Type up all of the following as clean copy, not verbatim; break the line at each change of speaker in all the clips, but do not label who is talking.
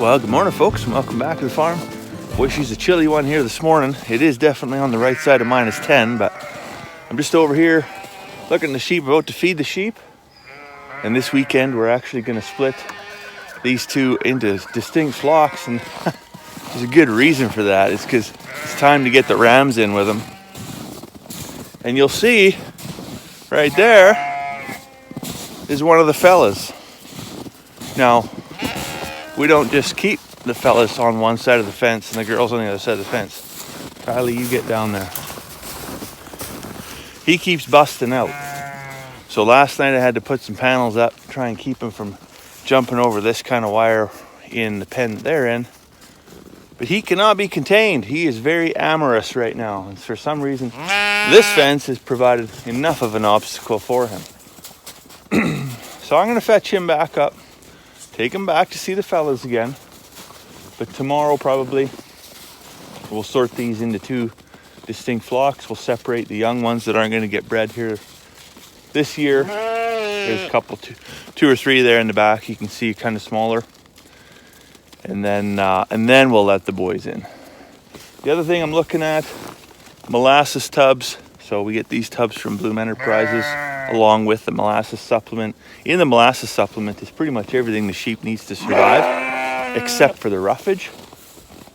Well, good morning, folks, and welcome back to the farm. Boy, she's a chilly one here this morning. It is definitely on the right side of -10, but I'm just over here looking at the sheep, about to feed the sheep. And this weekend, we're actually going to split these two into distinct flocks, and there's a good reason for that. It's because it's time to get the rams in with them. And you'll see right there is one of the fellas. Now, we don't just keep the fellas on one side of the fence and the girls on the other side of the fence. Kylie, you get down there. He keeps busting out. So last night I had to put some panels up, try and keep him from jumping over this kind of wire in the pen that they're in. But he cannot be contained. He is very amorous right now. And for some reason, this fence has provided enough of an obstacle for him. So I'm going to fetch him back up, take him back to see the fellas again. But tomorrow probably we'll sort these into two distinct flocks. We'll separate the young ones that aren't going to get bred here this year. There's a couple, two or three there in the back. You can see kind of smaller. And then we'll let the boys in. The other thing I'm looking at, molasses tubs. So we get these tubs from Bloom Enterprises along with the molasses supplement. In the molasses supplement is pretty much everything the sheep needs to survive, except for the roughage.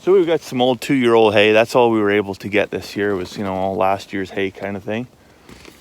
So we've got some old 2-year-old hay. That's all we were able to get this year was, all last year's hay kind of thing.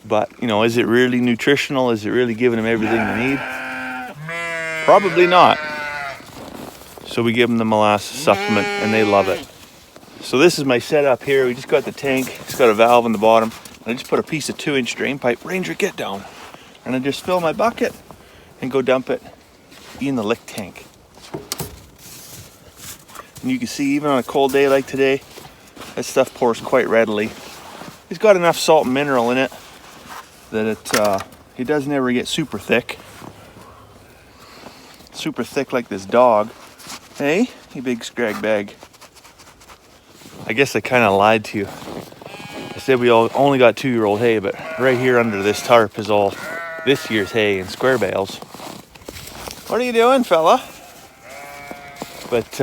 But, is it really nutritional? Is it really giving them everything they need? Probably not. So we give them the molasses supplement and they love it. So this is my setup here. We just got the tank. It's got a valve in the bottom. I just put a piece of 2-inch drain pipe. Ranger, get down. And I just fill my bucket and go dump it in the lick tank. And you can see even on a cold day like today, that stuff pours quite readily. It's got enough salt and mineral in it that it doesn't ever get super thick. Super thick like this dog. Hey, you big scrag bag. I guess I kind of lied to you. I said we only got 2-year-old hay, but right here under this tarp is all this year's hay in square bales. What are you doing, fella? But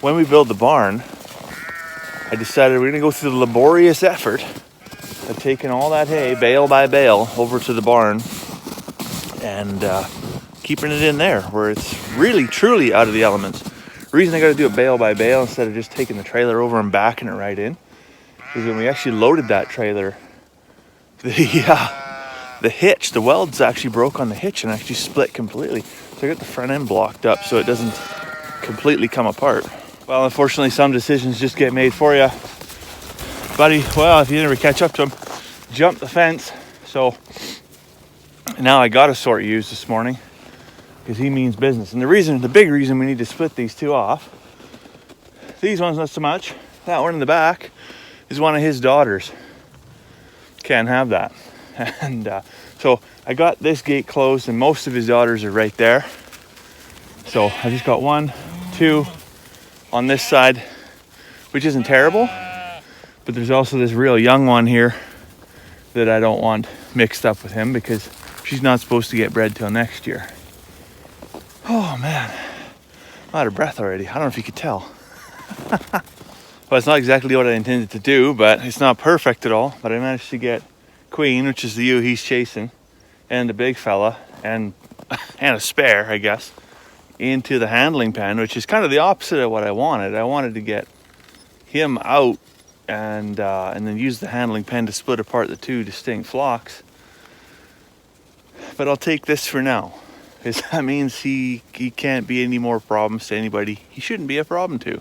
when we build the barn, I decided we're going to go through the laborious effort of taking all that hay, bale by bale, over to the barn and keeping it in there where it's really, truly out of the elements. The reason I got to do it bale by bale instead of just taking the trailer over and backing it right in is when we actually loaded that trailer, the hitch, the welds actually broke on the hitch and actually split completely. So I got the front end blocked up so it doesn't completely come apart. Well, unfortunately, some decisions just get made for you. Buddy, well, if you never catch up to him, jump the fence. So now I got a sort used this morning because he means business. And the big reason we need to split these two off, these ones not so much, that one in the back is one of his daughters. Can't have that. And so I got this gate closed and most of his daughters are right there. So I just got 1, 2 on this side, which isn't terrible. But there's also this real young one here that I don't want mixed up with him because she's not supposed to get bred till next year. Oh man, I'm out of breath already. I don't know if you could tell. Well, it's not exactly what I intended to do, but it's not perfect at all. But I managed to get Queen, which is the ewe he's chasing, and the big fella, and a spare, I guess, into the handling pen, which is kind of the opposite of what I wanted. I wanted to get him out and then use the handling pen to split apart the two distinct flocks. But I'll take this for now, because that means he can't be any more problems to anybody he shouldn't be a problem to.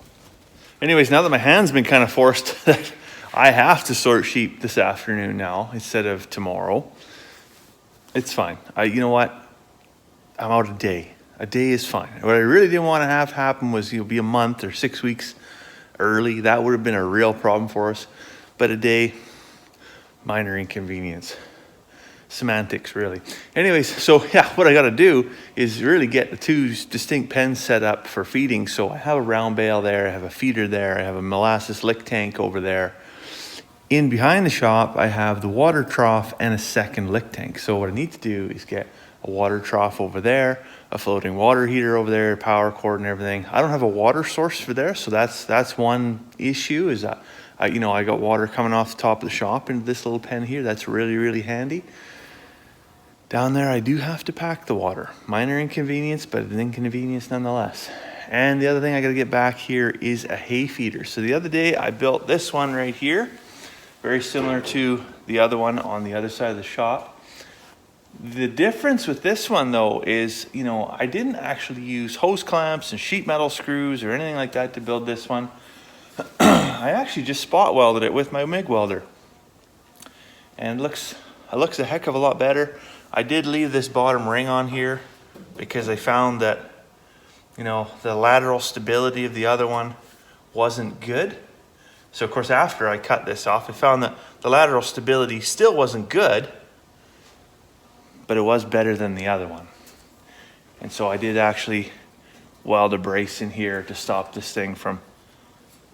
Anyways, now that my hand's been kind of forced that I have to sort sheep this afternoon now instead of tomorrow, it's fine. You know what? I'm out a day. A day is fine. What I really didn't want to have happen was be a month or 6 weeks early. That would have been a real problem for us. But a day, minor inconvenience. Semantics, really. Anyways, so yeah, what I got to do is really get the two distinct pens set up for feeding. So I have a round bale there, I have a feeder there, I have a molasses lick tank over there. In behind the shop, I have the water trough and a second lick tank. So what I need to do is get a water trough over there, a floating water heater over there, power cord and everything. I don't have a water source for there, so that's one issue, is that I got water coming off the top of the shop into this little pen here. That's really, really handy. Down there, I do have to pack the water. Minor inconvenience, but an inconvenience nonetheless. And the other thing I got to get back here is a hay feeder. So the other day, I built this one right here, very similar to the other one on the other side of the shop. The difference with this one, though, is, I didn't actually use hose clamps and sheet metal screws or anything like that to build this one. I actually just spot welded it with my MIG welder. And it looks a heck of a lot better. I did leave this bottom ring on here because I found that, the lateral stability of the other one wasn't good. So of course, after I cut this off, I found that the lateral stability still wasn't good, but it was better than the other one. And so I did actually weld a brace in here to stop this thing from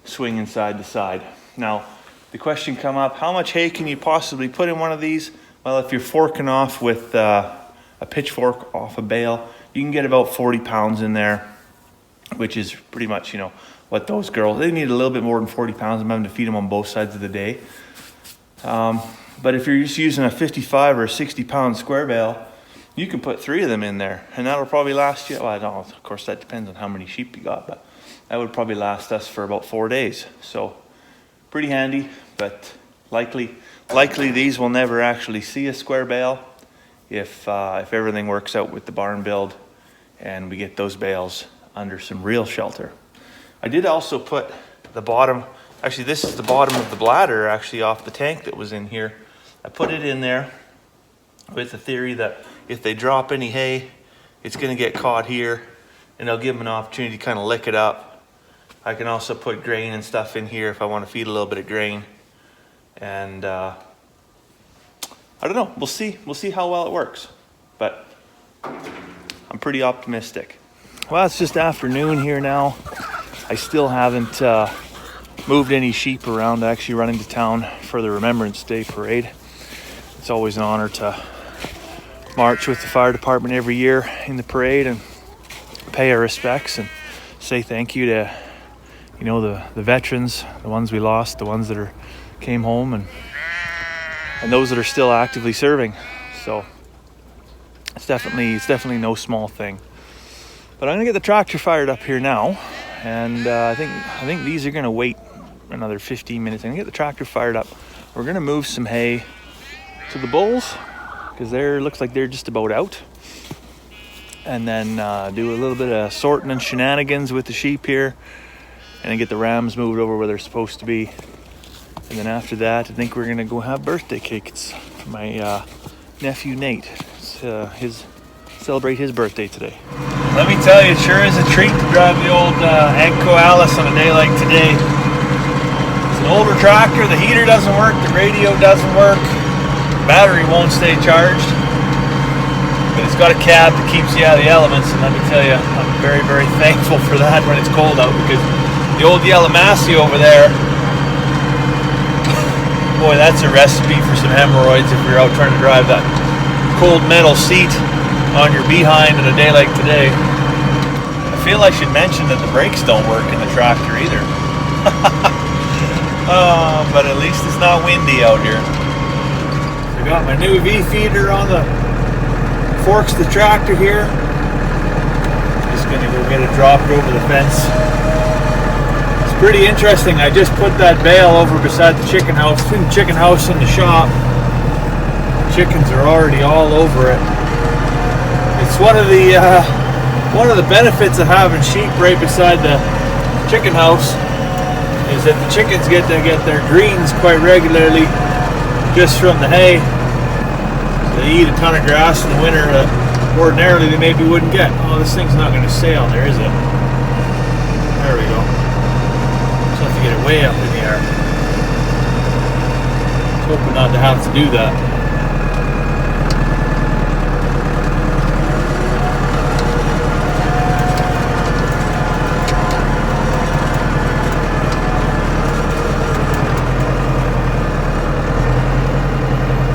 swinging side to side. Now, the question come up, how much hay can you possibly put in one of these? Well, if you're forking off with a pitchfork off a bale, you can get about 40 pounds in there, which is pretty much, what those girls, they need a little bit more than 40 pounds. I'm having to feed them on both sides of the day. But if you're just using a 55 or a 60 pound square bale, you can put 3 of them in there, and that'll probably last you, well, I don't know, of course that depends on how many sheep you got, but that would probably last us for about 4 days. So pretty handy, but likely these will never actually see a square bale if everything works out with the barn build and we get those bales under some real shelter. I did also put the bottom, actually this is the bottom of the bladder actually off the tank that was in here. I put it in there with the theory that if they drop any hay, it's going to get caught here and they'll give them an opportunity to kind of lick it up. I can also put grain and stuff in here if I want to feed a little bit of grain. And I don't know, we'll see how well it works, but I'm pretty optimistic. Well, it's just afternoon here now. I still haven't moved any sheep around. I actually run into town for the Remembrance Day Parade. It's always an honor to march with the fire department every year in the parade and pay our respects and say thank you to the veterans, the ones we lost, the ones that came home, and those that are still actively serving. So it's definitely no small thing. But I'm gonna get the tractor fired up here now, and I think these are gonna wait another 15 minutes. I'm gonna get the tractor fired up. We're gonna move some hay to the bulls because looks like they're just about out, and then do a little bit of sorting and shenanigans with the sheep here, and then get the rams moved over where they're supposed to be. And then after that, I think we're gonna go have birthday cakes for my nephew Nate. It's celebrate his birthday today. Let me tell you, it sure is a treat to drive the old Agco Alice on a day like today. It's an older tractor, the heater doesn't work, the radio doesn't work, the battery won't stay charged, but it's got a cab that keeps you out of the elements, and let me tell you, I'm very, very thankful for that when it's cold out, because the old yellow Massey over there, boy, that's a recipe for some hemorrhoids if you're out trying to drive that cold metal seat on your behind on a day like today. I feel I should mention that the brakes don't work in the tractor either. But at least it's not windy out here. I got my new V feeder on the forks of the tractor here. Just gonna go get it dropped over the fence. It's pretty interesting. I just put that bale over beside the chicken house, between the chicken house and the shop. Chickens are already all over it. It's one of the benefits of having sheep right beside the chicken house is that the chickens get their greens quite regularly just from the hay. They eat a ton of grass in the winter that ordinarily they maybe wouldn't get. Oh, this thing's not going to sail there, is it? There we go. Just have to get it way up in the air. Just hoping not to have to do that.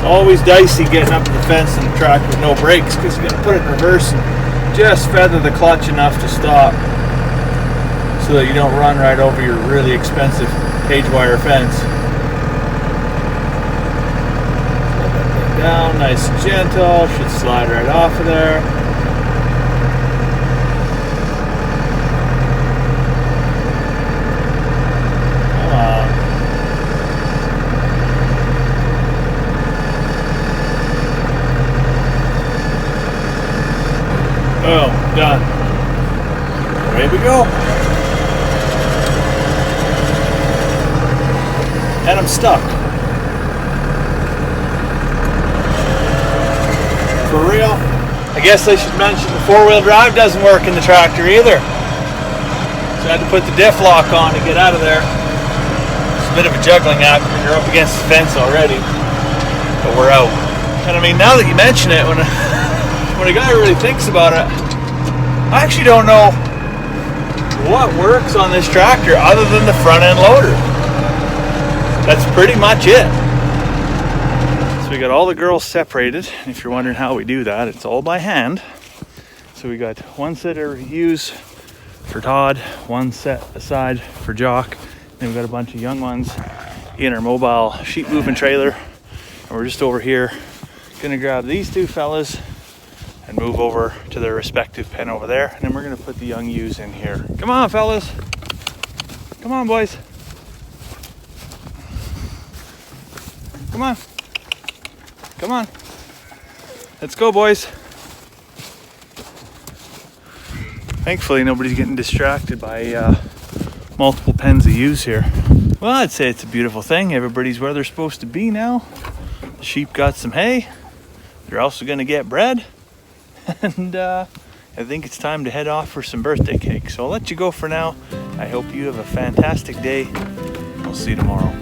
Always dicey getting up to the fence in the tractor with no brakes, because you got to put it in reverse and just feather the clutch enough to stop, so that you don't run right over your really expensive cage wire fence. Slow that thing down, nice and gentle. Should slide right off of there. Boom, done. Away we go. And I'm stuck. For real? I guess I should mention the four-wheel drive doesn't work in the tractor either. So I had to put the diff lock on to get out of there. It's a bit of a juggling act when you're up against the fence already. But we're out. And I mean, now that you mention it, when a guy really thinks about it, I actually don't know what works on this tractor other than the front end loader. That's pretty much it. So we got all the girls separated. If you're wondering how we do that, it's all by hand. So we got one set of ewes for Todd, one set aside for Jock. Then we've got a bunch of young ones in our mobile sheep moving trailer. And we're just over here gonna grab these two fellas and move over to their respective pen over there, and then we're gonna put the young ewes in here. Come on, fellas. Come on, boys. Come on. Come on. Let's go, boys. Thankfully, nobody's getting distracted by multiple pens of ewes here. Well, I'd say it's a beautiful thing. Everybody's where they're supposed to be now. The sheep got some hay. They're also gonna get bread. And I think it's time to head off for some birthday cake. So I'll let you go for now. I hope you have a fantastic day. I'll see you tomorrow.